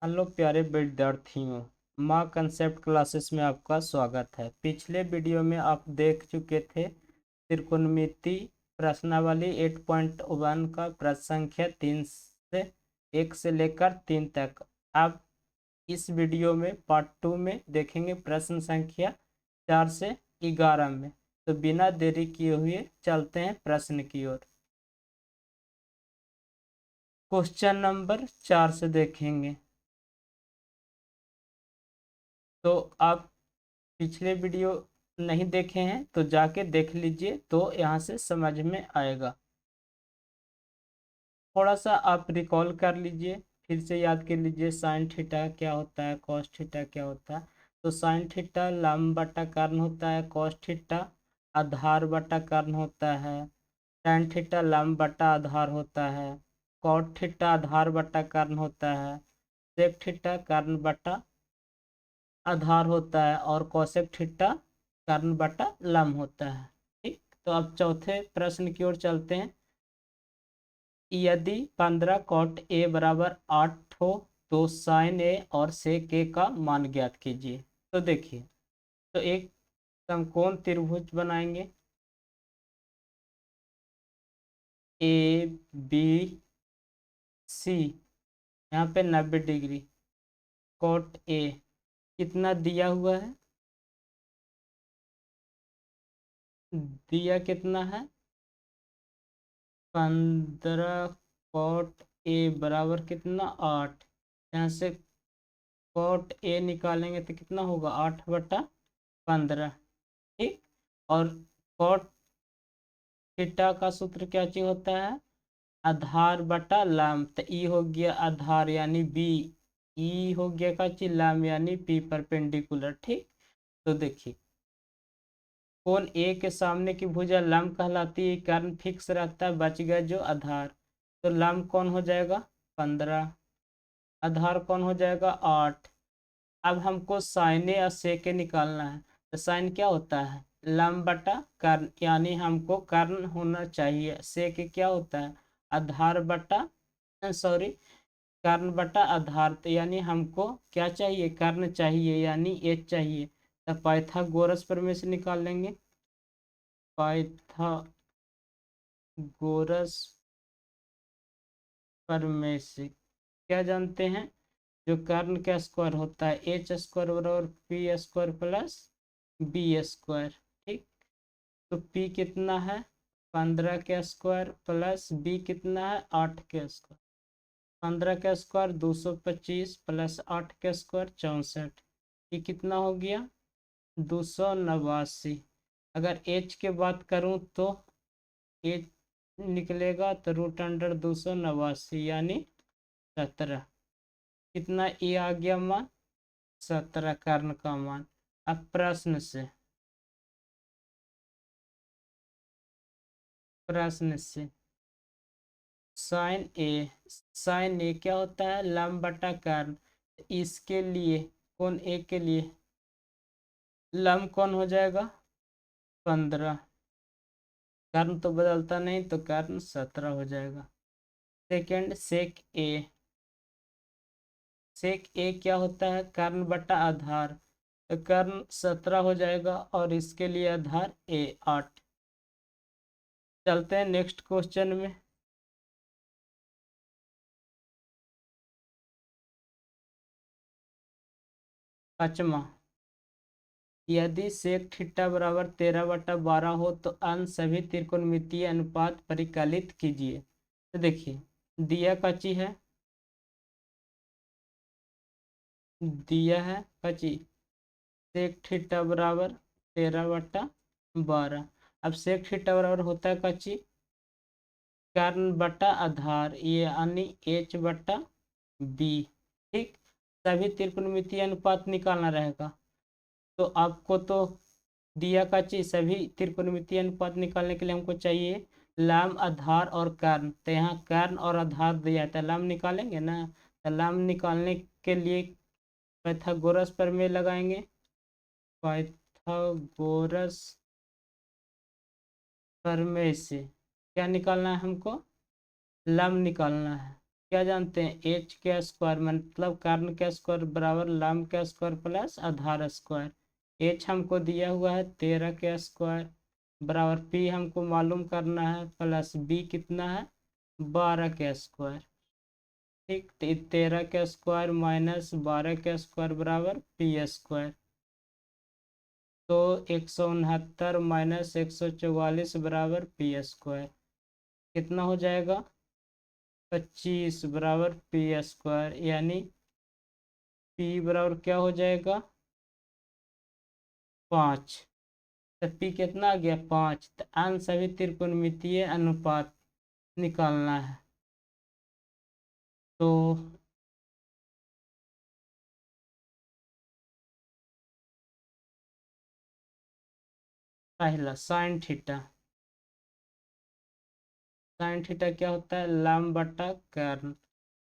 Hello प्यारे विद्यार्थियों, माँ कंसेप्ट क्लासेस में आपका स्वागत है। पिछले वीडियो में आप देख चुके थे त्रिकोणमिति प्रश्नावली 8.1 का प्रश्न संख्या 3 से 1 से लेकर 3 तक। आप इस वीडियो में पार्ट 2 में देखेंगे प्रश्न संख्या 4 से 11 में। तो बिना देरी किए हुए चलते हैं प्रश्न की ओर। क्वेश्चन नंबर 4 से देखेंगे। तो आप पिछले वीडियो नहीं देखे हैं तो जाके देख लीजिए, तो यहाँ से समझ में आएगा। थोड़ा सा आप रिकॉल कर लीजिए, फिर से याद कर लीजिए साइन थीटा क्या होता है, कॉस थीटा क्या होता है। तो साइन थीटा लंब बटा कर्ण होता है, कॉस थीटा आधार बटा कर्ण होता है, tan थीटा लंब बटा आधार होता है, कॉट थीटा आधार बटा कर्ण होता है, सेक थीटा कर्ण बटा आधार होता है और कोसेक थीटा कर्ण बटा लंब होता है। ठीक, तो अब चौथे प्रश्न की ओर चलते हैं। यदि 15 कॉट ए बराबर 8 हो तो साइन ए और सेक ए का मान ज्ञात कीजिए। तो देखिए, तो एक समकोण त्रिभुज बनाएंगे ए बी सी। यहाँ पे 90 डिग्री। कॉट ए कितना दिया हुआ है, दिया कितना है 15। कॉट ए बराबर कितना 8। यहाँ से कॉट ए निकालेंगे तो कितना होगा 8/15। ठीक, और कॉट थीटा का सूत्र क्या चीज होता है, आधार बटा लंब। तो ई हो गया आधार यानी बी, ई हो गया का चीज लंब यानी पी परपेंडिकुलर। ठीक, तो देखिए कोण ए के सामने की भुजा लंब कहलाती है, कर्ण फिक्स रहता है, बच गया जो आधार। तो लंब कौन हो जाएगा 15, आधार कौन हो जाएगा 8। अब हमको साइन और सेक निकालना है। तो साइन क्या होता है लंब बटा कर्ण, यानी हमको कर्ण होना चाहिए। सेक क्या होता है आधार बटा, सॉरी, कर्ण बटा आधार। तो यानी हमको क्या चाहिए कर्ण चाहिए, यानी एच चाहिए। तो पाइथागोरस प्रमेय से निकाल लेंगे। पाइथागोरस प्रमेय से क्या जानते हैं, जो कर्ण का स्क्वायर होता है एच स्क्वायर बराबर P square plus B square. ठीक, तो पी कितना है 15 के स्क्वायर प्लस बी कितना है 8 के स्क्वायर। 15 का स्क्वायर 225 प्लस 8 के स्क्वायर 64। ये कितना हो गया 289। अगर एच के बात करूं तो एच निकलेगा तो √289 यानी 17। कितना ए आ गया मान 17 कर्ण का मान। अब प्रश्न से साइन ए क्या होता है लंब बटा कर्ण। इसके लिए कौन ए के लिए लंब कौन हो जाएगा 15, कर्ण तो बदलता नहीं तो कर्ण 17 हो जाएगा। सेकेंड सेक ए क्या होता है कर्ण बटा आधार। तो कर्ण 17 हो जाएगा और इसके लिए आधार ए 8। चलते हैं नेक्स्ट क्वेश्चन में। पांचवा, यदि सेक थीटा बराबर 13/12 हो तो अन्य सभी त्रिकोणमितीय अनुपात परिकलित कीजिए। तो देखिए दिया कची है, दिया है कची सेक थीटा बराबर 13/12। अब सेक थीटा बराबर होता है कची कर्ण बटा आधार, ये यानी एच बटा बी। ठीक, सभी त्रिकोणमितीय अनुपात निकालना रहेगा। तो आपको तो दिया का चीज सभी त्रिकोणमितीय अनुपात निकालने के लिए हमको चाहिए लंब आधार और कर्ण। तो यहाँ कर्ण और आधार दिया है तो लंब निकालेंगे ना। तो लंब निकालने के लिए पाइथागोरस प्रमेय लगाएंगे। पाइथागोरस प्रमेय से क्या निकालना है हमको लंब निकालना है। क्या जानते हैं, एच का स्क्वायर मतलब कर्ण का स्क्वायर बराबर लंब का स्क्वायर प्लस आधार स्क्वायर। एच हमको दिया हुआ है 13 का स्क्वायर बराबर पी हमको मालूम करना है प्लस बी कितना है 12 का स्क्वायर। ठीक, 13 का स्क्वायर माइनस 12 का स्क्वायर बराबर पी स्क्वायर। तो 169 माइनस 144 बराबर पी स्क्वायर कितना हो जाएगा 25 बराबर पी स्क्वायर, यानी पी बराबर क्या हो जाएगा 5। तो पी कितना आ गया 5। तो अन्य सभी त्रिकोणमितीय अनुपात निकालना है। तो पहला साइन थीटा। साइन थीटा क्या होता है लंब बटा कर्ण।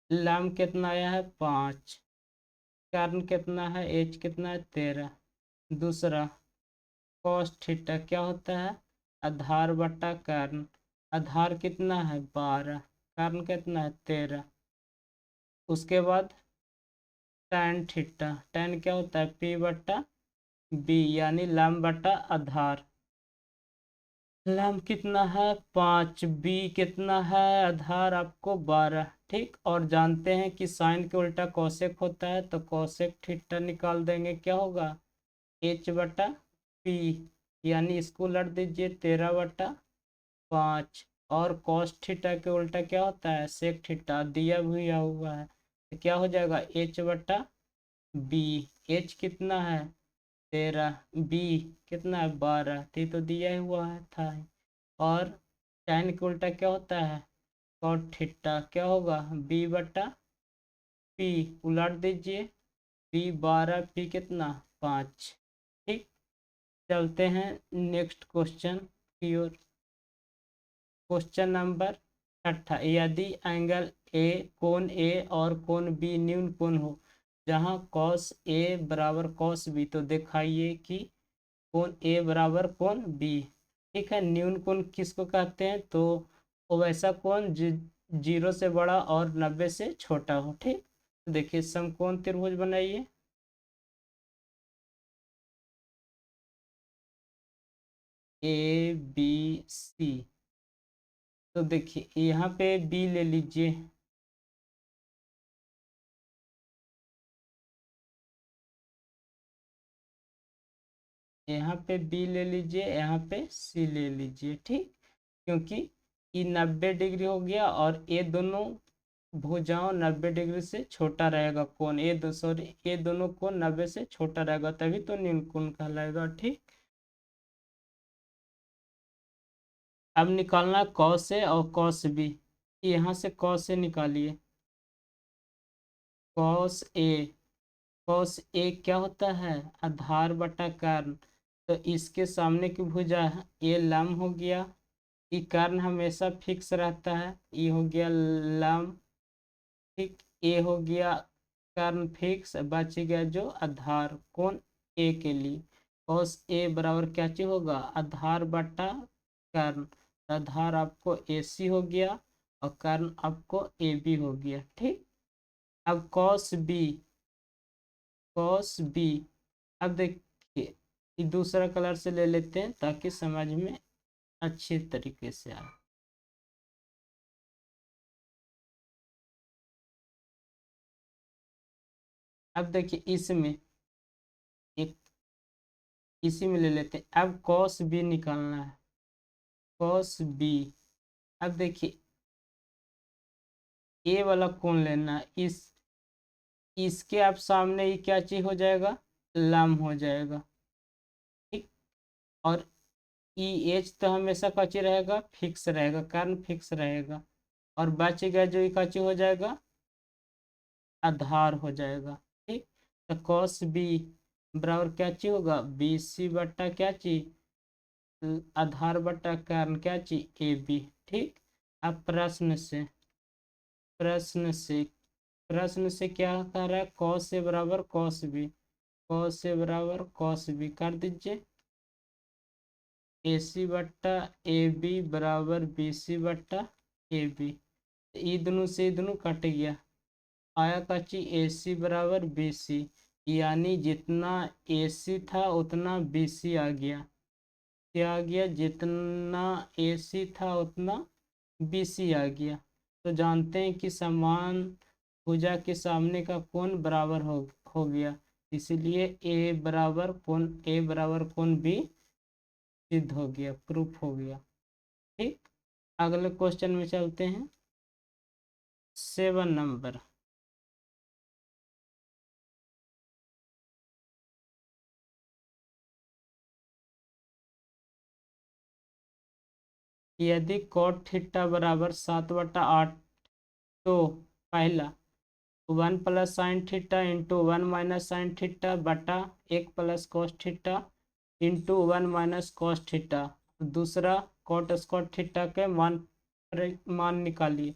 लंब कितना आया है 5, कर्ण कितना है एच कितना है 13। दूसरा कॉस थीटा क्या होता है आधार बटा कर्ण। आधार कितना है 12, कर्ण कितना है 13। उसके बाद टैन थीटा, टैन क्या होता है पी बटा बी यानी लंब बटा आधार। लंब कितना है 5, बी कितना है आधार आपको 12। ठीक, और जानते हैं कि साइन के उल्टा कोसेक होता है, तो कोसेक थीटा निकाल देंगे क्या होगा एच बटा पी, यानी इसको लट दीजिए 13/5। और कॉस थीटा के उल्टा क्या होता है सेक थीटा, दिया हुआ हुआ है, तो क्या हो जाएगा एच बटा बी। एच कितना है 13, बी कितना है 12, तो दिया हुआ है था। और tan के उल्टा क्या होता है cot थीटा, क्या होगा बी बटा पी, उलट दीजिए बी 12 पी कितना 5। ठीक, चलते हैं नेक्स्ट क्वेश्चन की ओर। क्वेश्चन नंबर 6, यदि एंगल ए कोण ए और कोण बी न्यून कोण हो जहां cos ए बराबर cos बी, तो दिखाइए कि कोण ए बराबर कोण बी। ठीक है, न्यून कोण किसको कहते हैं, तो वो वैसा कोण 0 से बड़ा और 90 से छोटा हो। ठीक, तो देखिए समकोण त्रिभुज बनाइए। ए बी सी, तो देखिए यहाँ पे बी ले लीजिए, यहाँ पे बी ले लीजिए, यहाँ पे सी ले लीजिए। ठीक, क्योंकि ये 90 डिग्री हो गया और ये दोनों भुजाओं 90 डिग्री से छोटा रहेगा कोण, सॉरी ये दोनों कोण 90 से छोटा रहेगा, तभी तो न्यून कोण कहलाएगा। ठीक, अब निकालना कॉस ए और कॉस बी। यहाँ से कॉस ए निकालिए, कॉस ए, कॉस ए क्या होता है आधार बटा कर्ण, तो इसके सामने की भुजा ये लंब हो गया, ये कर्ण हमेशा फिक्स रहता है, ये हो गया लंब। ठीक, ए हो गया कर्ण फिक्स, बच गया जो आधार कोण ए के लिए। कॉस ए बराबर क्या चीज होगा आधार बटा कर्ण, आधार आपको ए सी हो गया और कर्ण आपको ए बी हो गया। ठीक, अब कॉस बी, कॉस बी, अब देखिए ये दूसरा कलर से ले लेते हैं ताकि समझ में अच्छे तरीके से आए। अब देखिए इसमें एक, इसी में ले लेते हैं। अब कॉस बी निकालना है, कॉस बी। अब देखिए ए वाला कोण लेना है, इसके आप सामने ये क्या चीज हो जाएगा लंब हो जाएगा। ठीक, और ई एच तो हमेशा कच्ची रहेगा फिक्स रहेगा, कारण फिक्स रहेगा, और बच गया जो ये कच्ची हो जाएगा आधार हो जाएगा। ठीक, तो कॉस बी बराबर क्या चीज होगा बी सी बट्टा क्या चीज आधार बट्टा कारण क्या चीज ए बी। ठीक, अब प्रश्न से क्या कर रहा है कॉस से बराबर कॉस बी, कॉस से बराबर कॉस बी कर दीजिए, ए सी बट्टा ए बी बराबर बी सी बट्टा ए बी। ई दोनों से ई दोनों कट गया, आया काची ए सी बराबर बी सी, यानी जितना ए सी था उतना बी सी आ गया। क्या आ गया? जितना ए सी था उतना बी सी आ गया। तो जानते हैं कि समान भुजा के सामने का कोण बराबर हो गया, इसलिए ए बराबर कोण बी सिद्ध हो गया, प्रूफ हो गया। ठीक, अगले क्वेश्चन में चलते हैं। 7 नंबर। यदि cot थीटा बराबर 7/8, तो पहला 1 plus sine theta into 1 minus sine theta बटा 1 plus cos theta into 1 minus cos theta. दूसरा कॉट स्क्वायर थीटा के मान निकालिए।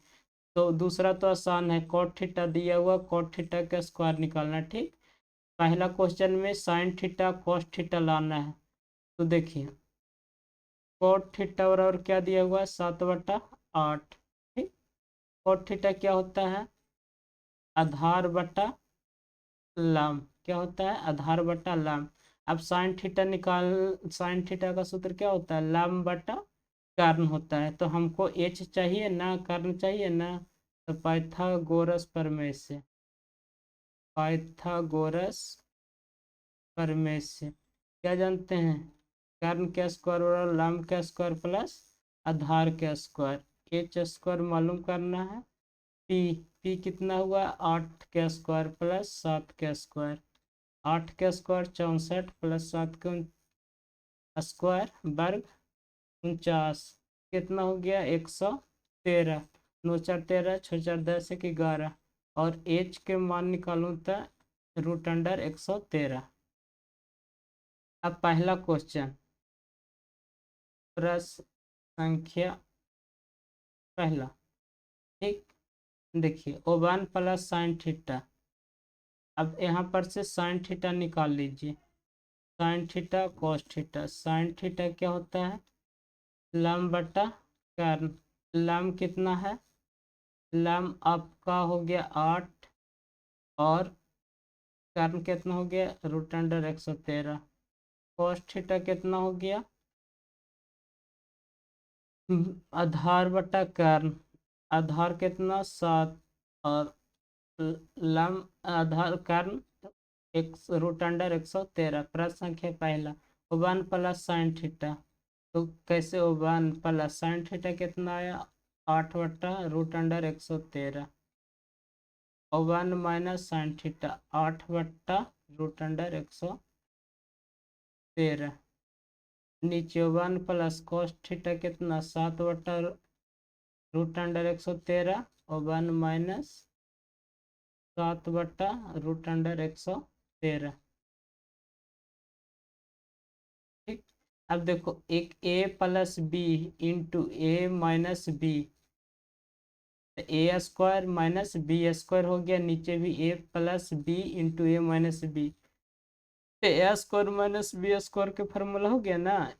तो दूसरा तो आसान है, कॉट थीटा दिया हुआ, कॉट थीटा का स्क्वायर निकालना। ठीक, पहला क्वेश्चन में साइन थीटा कॉस थीटा लाना है। तो देखिए कॉट थीटा बराबर क्या दिया हुआ है? 7/8। ठीक, कॉट थीटा क्या होता है? आधार बटा लाम। क्या होता है? आधार बटा लाम। अब साइन थीटा निकाल, साइन थीटा का सूत्र क्या होता है? लाम बटा कर्ण होता है। तो हमको एच चाहिए ना, कर्ण चाहिए ना। तो पाइथागोरस प्रमेय से, पाइथागोरस प्रमेय से क्या जानते हैं? कर्ण का स्क्वायर और लाम का स्क्वायर प्लस आधार का स्क्वायर, एच स्क्वायर मालूम करना है। पी, पी कितना हुआ? 8 का स्क्वायर प्लस 7 का स्क्वायर। 8 का स्क्वायर 64 प्लस 7 का स्क्वायर वर्ग 49, कितना हो गया? 113। 9 4 13, 6 4 10 11। और एच के मान निकालूं तो √113। अब पहला क्वेश्चन, प्रश्न संख्या पहला। ठीक, देखिए ओ 1 प्लस साइन थीटा। अब यहाँ पर से साइन थीटा निकाल लीजिए। Sine theta cos theta, sine theta क्या होता है? लम बटा कर्ण। लम कितना है? लम आपका हो गया 8, और कर्ण कितना हो गया? √113। कॉस थीटा कितना हो गया? आधार बटा कर्ण। आधार कितना? 7, और लम आधार कर्ण एक √113। प्रश्न संख्या पहला, 1 प्लस साइन थीटा। तो कैसे 1 प्लस साइन थीटा कितना आया? 8/√113। और 1 माइनस साइन थीटा 8/√113। नीचे 1 प्लस कॉस थीटा कितना? 7/√113, और 1 माइनस 7/√113। ठीक, अब देखो एक a plus B into A minus B, A square minus B square हो गया। नीचे भी a plus B into A minus B, तो A square minus B square के फॉर्मूला हो गया ना।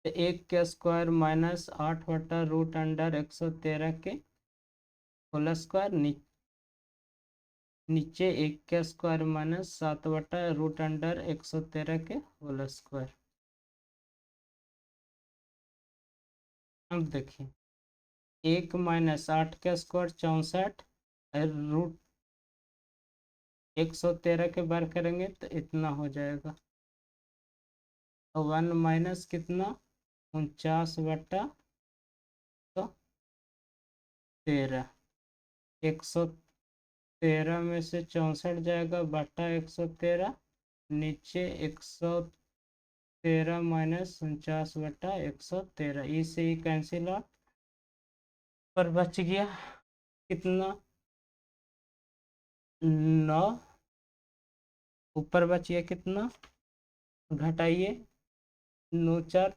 तो 1 के स्क्वायर माइनस 8/√113 के होल स्क्वायर, नीचे 1 के स्क्वायर माइनस 7/√113 के होल स्क्वायर। अब देखिए 1 माइनस 8 का स्क्वायर 64, √113 के बार करेंगे तो इतना हो जाएगा। 1 माइनस कितना? 49/13। 113 में से 64 जाएगा बटा 113, नीचे 113 माइनस 49/113, ई से ही कैंसिल आउट। पर बच गया कितना? 9। ऊपर बच गया कितना? घटाइए, 9 4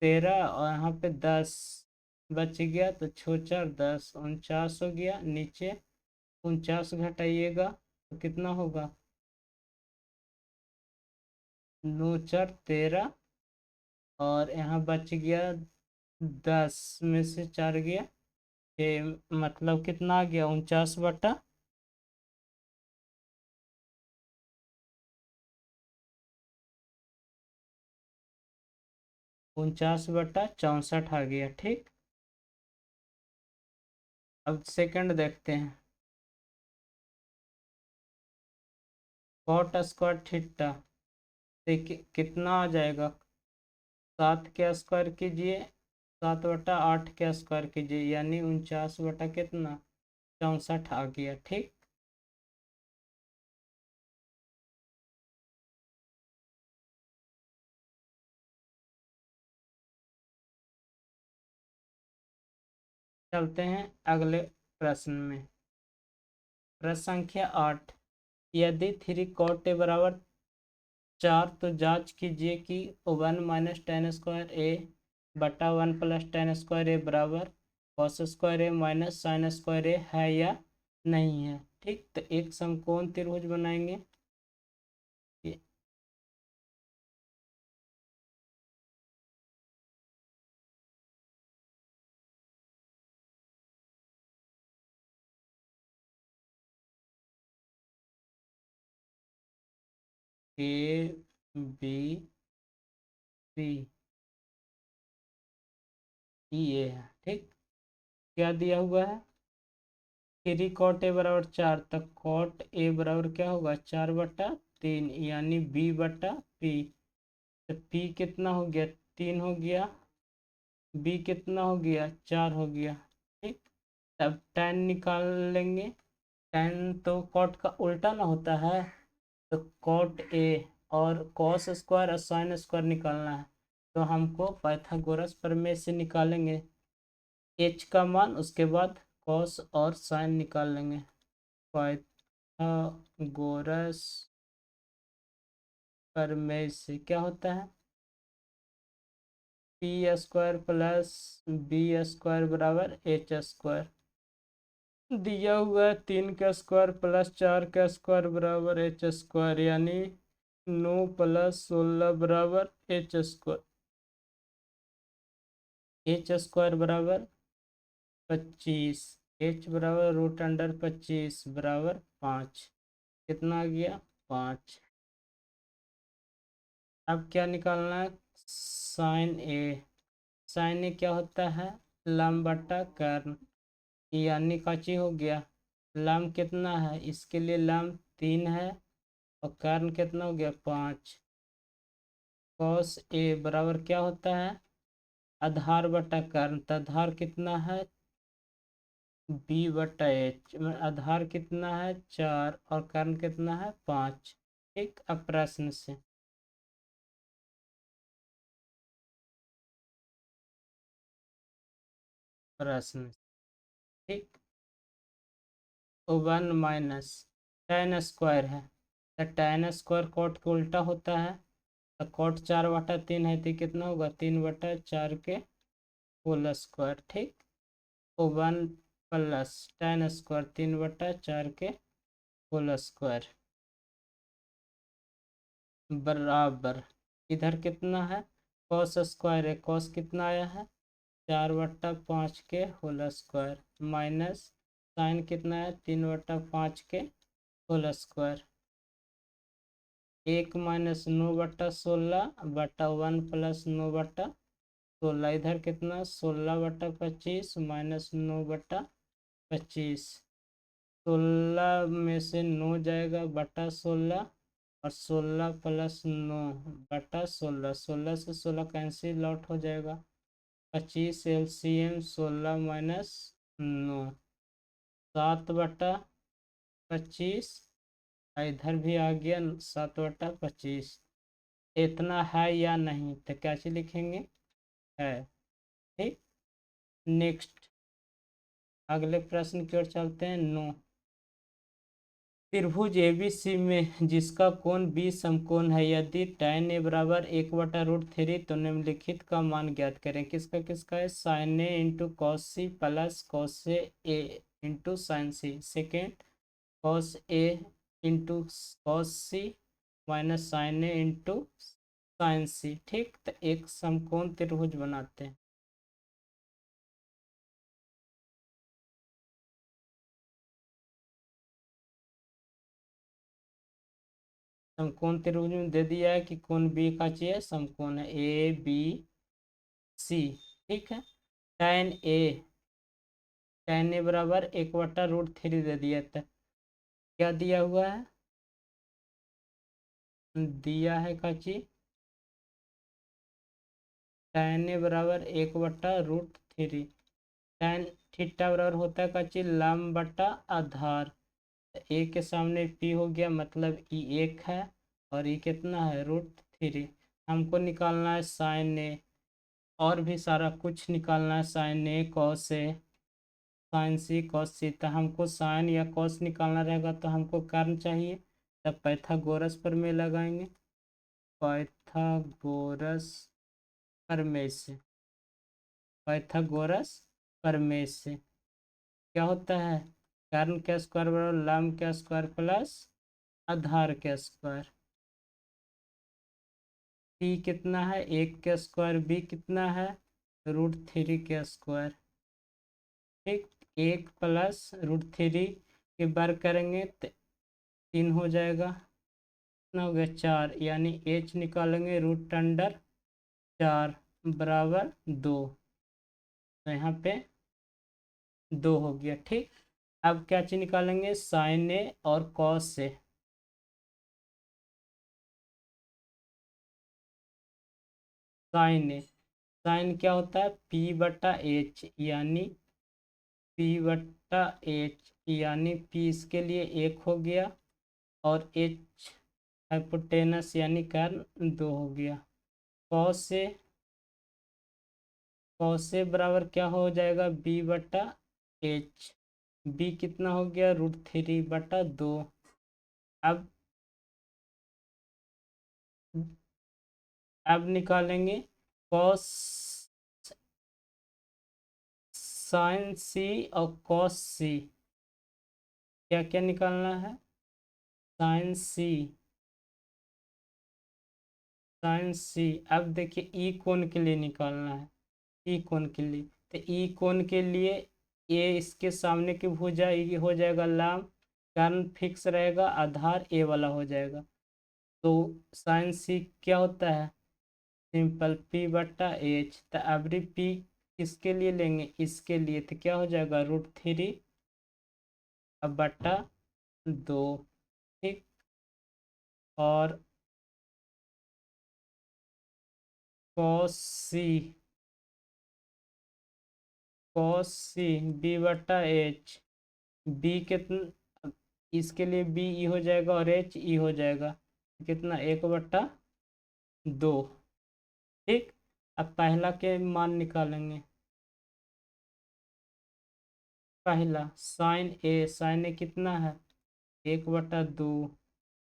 13, और यहाँ पे 10 बच गया, तो 6 4 10, 49 हो गया। नीचे 49 घटाइएगा तो कितना होगा? 9 4 13, और यहाँ बच गया 10 में से 4 गया, ये मतलब कितना आ गया 49 बटा 64 आ गया। ठीक, अब सेकंड देखते हैं। कॉट स्क्वायर थीटा देखिए कितना आ जाएगा, 7 के स्क्वायर कीजिए, 7/8 के स्क्वायर कीजिए, यानी 49 बटा कितना 64 आ गया। ठीक, चलते हैं अगले प्रश्न में। प्रश्न संख्या 8, यदि 3 cot a बराबर 4 तो जांच कीजिए कि 1 - tan² a/1 + tan² a बराबर cos² a - sin² a है या नहीं है। ठीक, तो एक समकोण त्रिभुज बनाएंगे। ये ए बी सी ये है। ठीक, क्या दिया हुआ है, 3 cot a बराबर 4, तक cot a बराबर क्या होगा 4/3, यानी b/p। तो p कितना हो गया 3 हो गया, b कितना हो गया 4 हो गया। ठीक, तब tan निकाल लेंगे। tan तो cot का उल्टा ना होता है, तो cot a और cos² और sin² निकालना है, तो हमको पाइथागोरस प्रमेय से निकालेंगे h का मान, उसके बाद cos और sin निकाल लेंगे। पाइथागोरस प्रमेय से क्या होता है, p² + b² बराबर h²। दिया हुआ है 3 का स्क्वायर + 4 का स्क्वायर बराबर h², यानी 9 + 16 बराबर h²। h² बराबर 25, h बराबर √25 बराबर 5। कितना आ गया 5। अब क्या निकालना है, साइन ए। साइन ए क्या होता है, लंब बटा कर्ण, यानी काची हो गया, लंब कितना है, इसके लिए लंब 3 है और कर्ण कितना हो गया 5। कॉस ए बराबर क्या होता है, आधार बटा कर्ण, तो आधार कितना है b/h, आधार कितना है 4 और कर्ण कितना है 5। ठीक, अब प्रश्न से प्रश्न। ठीक, 1 - tan² है, तो tan² कॉट के उल्टा होता है, तो कॉट 4/3 है, तो कितना होगा 3/4 के होल स्क्वायर। ठीक, 1 + tan² 3/4 के होल स्क्वायर बराबर, इधर कितना है cos² है, cos कितना आया है 4/5 के होल स्क्वायर, माइनस साइन कितना है 3/5 के होल स्क्वायर। 1 - 9/16/1 + 9/16, इधर कितना 16/25 माइनस 9/25, 16 में से 9 जाएगा बटा 16, और 16 + 9/16, 16 से 16 कैंसिल आउट हो जाएगा, 25 LCM 16 - 9, 7/25, इधर भी आ गया 7/25। इतना है या नहीं, तो कैसे लिखेंगे, है। ठीक, नेक्स्ट अगले प्रश्न की ओर चलते हैं। 9, त्रिभुज एबीसी में जिसका कोण 20 समकोण है, यदि tan a बराबर 1/√3, तो निम्नलिखित का मान ज्ञात करें। किसका किसका है, sin a into cos C plus cos A into sine C, second cos A into cos C minus sine A into sine C. ठीक, तो एक समकोण त्रिभुज बनाते हैं। समकोण त्रिभुज में दे दिया है कि कोण बी का चाहिए, समकोण है ए बी सी। ठीक है। tan ए बराबर 1/√3 दे दिया था। क्या दिया हुआ है? दिया है काची tan ए बराबर 1/√3। tan थीटा बराबर होता है काची लंब बटा आधार। ए के सामने पी हो गया, मतलब ई 1 है और ई कितना है √3। हमको निकालना है साइन ए, और भी सारा कुछ निकालना है, sign A cos A sign C cos सी। तो हमको साइन या कॉस निकालना रहेगा तो हमको कारण चाहिए, तब पाइथागोरस प्रमेय लगाएंगे। पाइथागोरस प्रमेय से, पाइथागोरस प्रमेय से क्या होता है? कारण का स्क्वायर बराबर लंब का स्क्वायर प्लस आधार का स्क्वायर। टी कितना है 1 का स्क्वायर, बी कितना है √3 का स्क्वायर। ठीक, 1 प्लस √3 के बार करेंगे तो 3 हो जाएगा, कितना हो गया 4, यानी h निकालेंगे √4 बराबर 2। तो यहाँ पे 2 हो गया। ठीक, अब क्या चीज निकालेंगे साइन ए और कॉस से। साइन ए, साइन क्या होता है p/h, यानी p/h, यानी p इसके लिए 1 हो गया और h हाइपोटेनस यानी कारण 2 हो गया। कॉस से बराबर क्या हो जाएगा b/h। b कितना हो गया √3/2। अब अब निकालेंगे कॉस साइन सी और कॉस सी। क्या क्या निकालना है? साइन सी, साइन सी। अब देखिए ई कोण के लिए निकालना है, ई कोण के लिए। तो ई कोण के लिए ए इसके सामने की भुजा ई हो जाएगा लाम, कारण फिक्स रहेगा, आधार ए वाला हो जाएगा। तो साइन सी क्या होता है सिंपल p/h। तो एवरी p किसके लिए लेंगे? इसके लिए। तो क्या हो जाएगा √3 अब बटा 2। ठीक, और कॉस सी, कॉस सी b/h। बी कितना, इसके लिए बी ई हो जाएगा और एच ई हो जाएगा, कितना 1/2। ठीक, अब पहला के मान निकालेंगे। पहला साइन ए कितना है 1/2,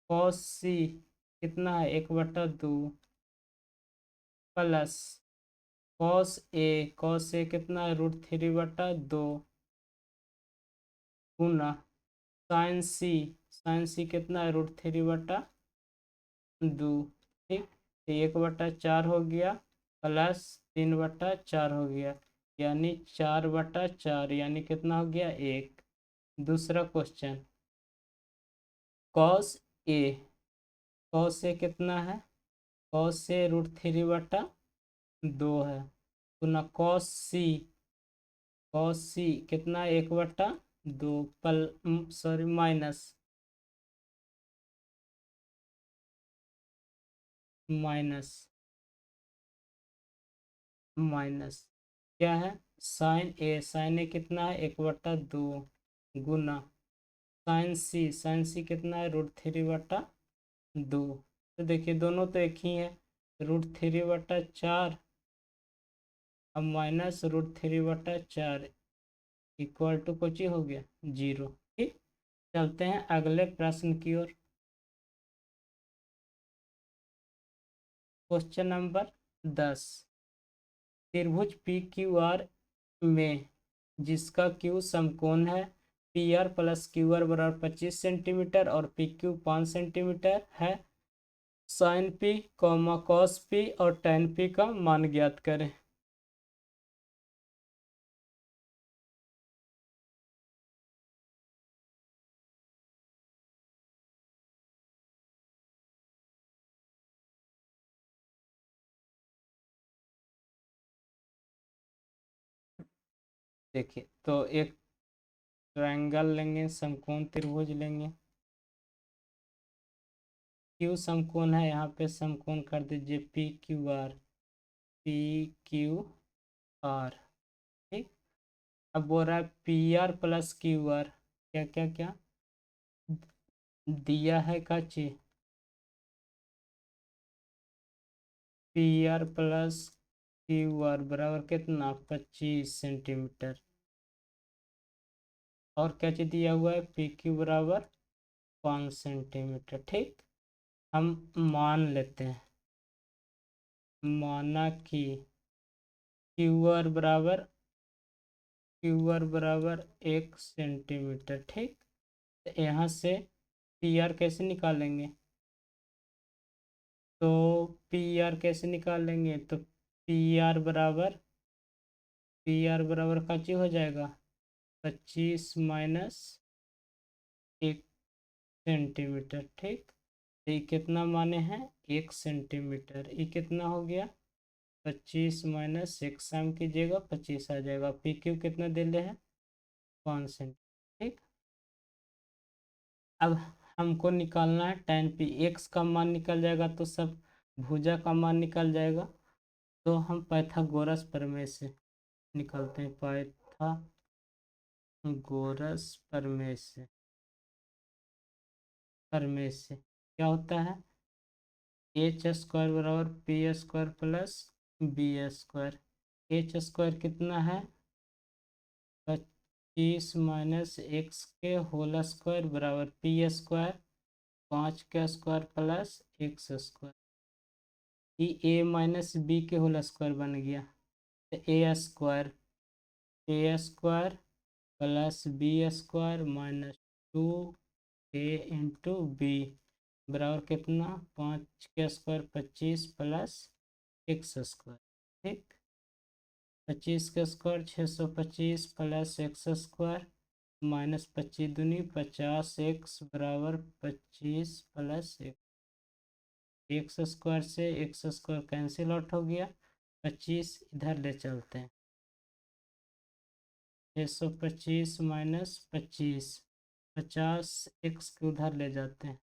कॉस सी कितना है 1/2 प्लस कॉस ए कितना है √3/2 गुना साइन सी कितना है √3/2। ठीक, 1/4 हो गया प्लस 3/4 हो गया, यानी 4/4, यानी कितना हो गया 1। दूसरा question cos A, cos A कितना है कॉस ए √3/2 है गुना कॉस सी कितना 1/2 पल सॉरी माइनस माइनस क्या है साइन ए कितना है 1/2 गुना साइन सी कितना है √3/2। तो देखिए दोनों तो एक ही है, √3/4 अब माइनस √3/4 इक्वल टू कुछ ही हो गया 0। ठीक, चलते हैं अगले प्रश्न की ओर। क्वेश्चन नंबर 10, त्रिभुज पी क्यू आर में जिसका क्यू समकोण है P R plus Q R बराबर 25 सेंटीमीटर और पी क्यू 5 सेंटीमीटर है, साइन पी कॉस पी और टेन पी का मान ज्ञात करें। देखिए तो एक ट्रायंगल लेंगे, समकोण त्रिभुज लेंगे। क्यू समकोण है, यहाँ पे समकोण कर दीजिए P Q R, P Q R. ठीक। अब बोल रहा है P R plus Q R, क्या क्या क्या दिया है का चीज, P R plus Q R बराबर कितना 25 सेंटीमीटर। और क्या चीज दिया हुआ है, पी क्यू बराबर 5 सेंटीमीटर। ठीक। हम मान लेते हैं, माना कि क्यू आर बराबर 1 सेंटीमीटर। ठीक। तो यहाँ से पी आर कैसे निकालेंगे, तो पी आर कैसे निकालेंगे, तो पी आर बराबर का चीज हो जाएगा 25 माइनस 1 सेंटीमीटर। ठीक। तो ये कितना माने हैं, 1 सेंटीमीटर। ये कितना हो गया, 25 - 1 सम कीजिएगा 25 आ जाएगा। पी क्यू कितना दे रहे हैं, 5 सेंटीमीटर। ठीक। अब हमको निकालना है tan पी, एक्स का मान निकल जाएगा तो सब भुजा का मान निकल जाएगा। तो हम पाइथागोरस प्रमेय से निकालते हैं, पाइथागोरस प्रमेय से क्या होता है, एच स्क्वायर बराबर P square plus B square. H square कितना है, 25 - x होल स्क्वायर बराबर पी स्क्वायर 5 का स्क्वायर प्लस एक्स स्क्वायर। ये a माइनस बी के होल स्क्वायर बन गया। तो A square plus B square minus 2a into B बराबर कितना, 5 का स्क्वायर 25 प्लस एक्स स्क्वायर। ठीक। 25 का square 625 plus X square minus 25 दूनी 50, एक्स बराबर 25 प्लस एक्स स्क्वायर से एक्स स्क्वायर कैंसिल आउट हो गया। 25 इधर ले चलते हैं, 625 माइनस 25, 50 एक्स के उधर ले जाते हैं।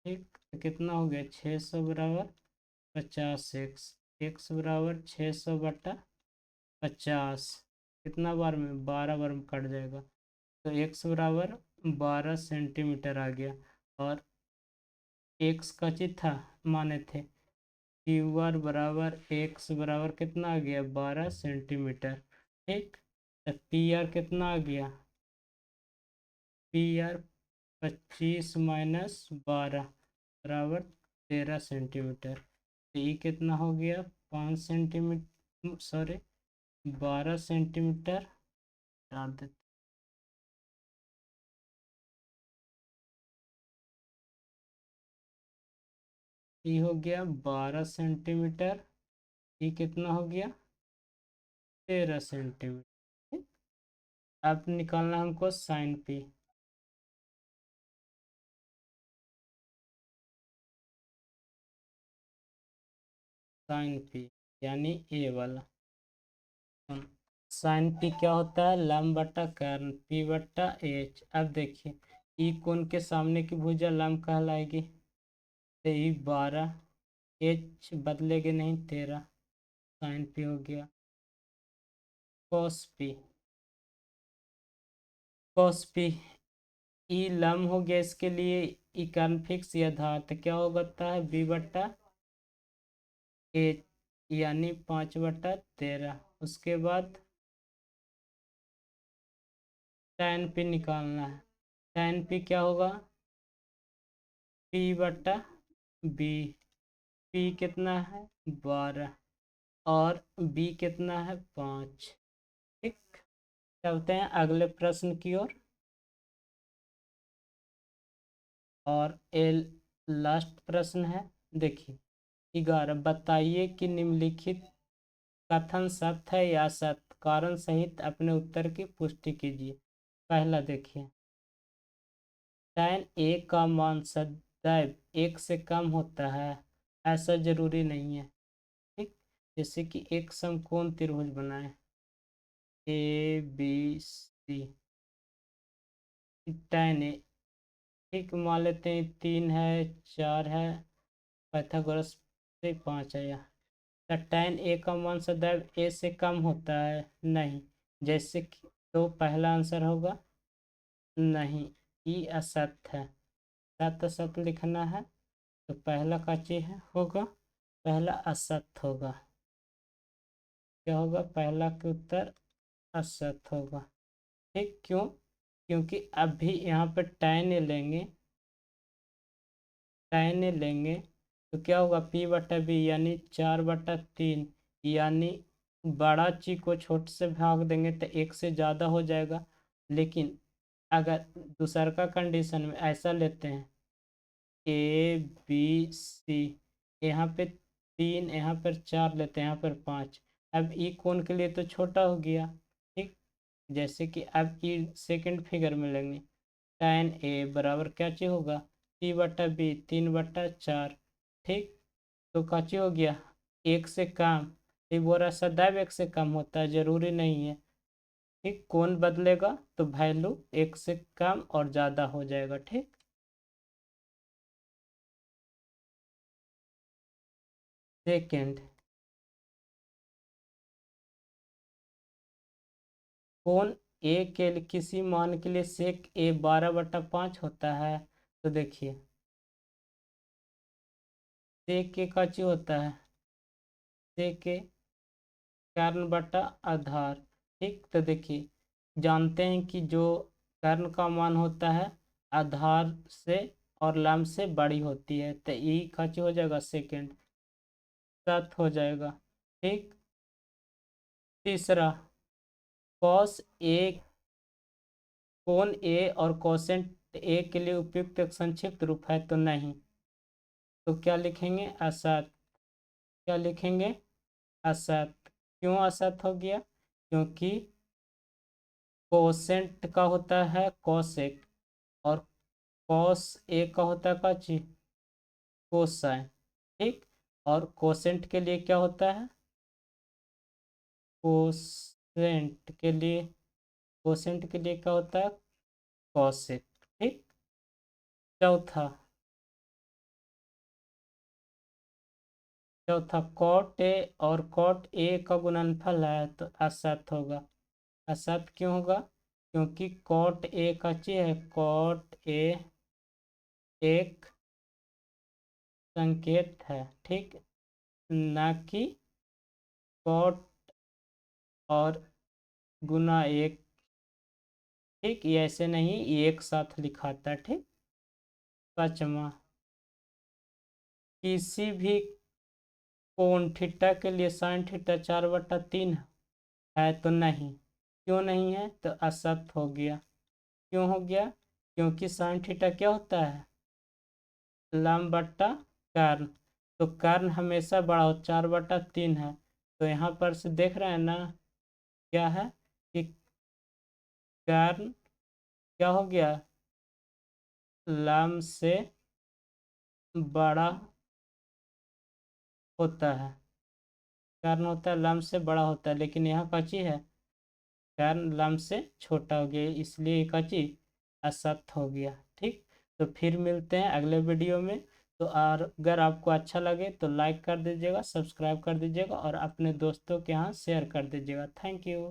ठीक। तो कितना हो गया, 600 बराबर 50 एक्स, एक्स बराबर 600/50, कितना बार में, 12 बार में कट जाएगा। तो एक्स बराबर 12 सेंटीमीटर आ गया। और एक्स का चीज था, माने थे क्यू आर बराबर एक्स बराबर कितना आ गया, 12 सेंटीमीटर। ठीक। तो पी आर कितना आ गया, पी आर 25 - 12 बराबर 13 सेंटीमीटर। तो ये कितना हो गया, 5 सेंटीमीटर, सॉरी 12 सेंटीमीटर डाल देते। ये हो गया 12 सेंटीमीटर, ये कितना हो गया 13 सेंटीमीटर। अब निकालना हमको साइन पी, साइन पी यानी ए वाला। साइन पी क्या होता है, लंब बटा कर्ण पी बटा एच। अब देखिए ई कोण के सामने की भुजा लंब कहलाएगी, तो ई 12, एच बदलेगे नहीं 13, साइन पी हो गया। Cos P, cos P E लंब हो गया, इसके लिए ई कर्ण फिक्स या धार, तो क्या होता है बी बटा एच यानी 5/13। उसके बाद tan पी निकालना है, tan पी क्या होगा, पी बटा बी। पी कितना है 12 और बी कितना है 5। ठीक। चलते हैं अगले प्रश्न की ओर। और एल लास्ट प्रश्न है, देखिए 11, बताइए कि निम्नलिखित कथन सत्य है या असत्य, कारण सहित अपने उत्तर की पुष्टि कीजिए। पहला देखिए, tan ए का मान सदैव 1 से कम होता है, ऐसा जरूरी नहीं है। ठीक। जैसे कि एक समकोण त्रिभुज बनाए, ए बी सी, tan ए, ठीक मान लेते हैं 3 है 4 है, पाइथागोरस से 5 है यह। tan ए का मान सदैव ए से कम होता है नहीं, जैसे कि तो पहला आंसर होगा नहीं, ई असत्य है, सत्य असत्य लिखना है तो पहला का चीज होगा, पहला असत्य होगा। क्या होगा? पहला के उत्तर असत्य होगा। ठीक, क्यों? क्योंकि अभी यहाँ पर tan ए लेंगे, tan ए लेंगे तो क्या होगा, p/b यानी 4/3, यानी बड़ा चीज को छोटे से भाग देंगे तो एक से ज़्यादा हो जाएगा। लेकिन अगर दूसर का कंडीशन में ऐसा लेते हैं ए बी सी, यहाँ पे 3, यहाँ पर 4 लेते हैं, यहाँ पर 5, अब ई कोण के लिए तो छोटा हो गया। ठीक, जैसे कि अब ई सेकंड फिगर में लेंगे, tan ए बराबर क्या चीज होगा, p/b 3/4। ठीक, तो क्या चीज हो गया, एक से कम, ये बोल रहा सदैव एक से कम होता है, जरूरी नहीं है। ठीक, कौन बदलेगा तो वैल्यू एक से कम और ज़्यादा हो जाएगा। ठीक, सेकेंड, कौन ए के लिए किसी मान के लिए सेक ए 12/5 होता है, तो देखिए सेक के का चीज होता है, सेक के कर्ण बटा आधार। ठीक, तो देखिए जानते हैं कि जो कर्ण का मान होता है आधार से और लंब से बड़ी होती है, तो ई का चीज हो जाएगा सेकेंड, सात हो जाएगा। ठीक, तीसरा, कॉस ए, कोण ए और कोसेंट ए के लिए उपयुक्त एक संक्षिप्त रूप है, तो नहीं, तो क्या लिखेंगे, असत। क्या लिखेंगे, असत। क्यों असत हो गया, क्योंकि कोसेंट का होता है कोसेक, और कॉस ए का होता है का चीज, कोसाइन। ठीक, और कोसेंट के लिए क्या होता है, कोसेंट के लिए, कोसेंट के लिए क्या होता है, कॉसेक। ठीक, चौथा, चौथा कॉट ए और कॉट ए का गुणनफल है, तो असत होगा। असत क्यों होगा, क्योंकि कॉट ए का चीज है, कॉट ए एक संकेत है। ठीक, ना कि कॉट और गुना एक। ठीक, ये ऐसे नहीं, ये एक साथ लिखाता है। ठीक, पांचवा, किसी भी कोण थीटा के लिए साइन थीटा 4/3 है, तो नहीं। क्यों नहीं है, तो असत हो गया। क्यों हो गया, क्योंकि साइन थीटा क्या होता है, लंब बट्टा कर्ण, तो कर्ण हमेशा बड़ा हो, 4/3 है, तो यहाँ पर से देख रहे हैं ना, क्या है कि कर्ण क्या हो गया, लंब से बड़ा होता है, कर्ण होता है लंब से बड़ा होता है, लेकिन यहाँ का चीज है कर्ण लंब से छोटा हो गया, इसलिए का चीज असत हो गया। ठीक, तो फिर मिलते हैं अगले वीडियो में। तो और अगर आपको अच्छा लगे तो लाइक कर दीजिएगा, सब्सक्राइब कर दीजिएगा और अपने दोस्तों के यहाँ शेयर कर दीजिएगा। Thank you.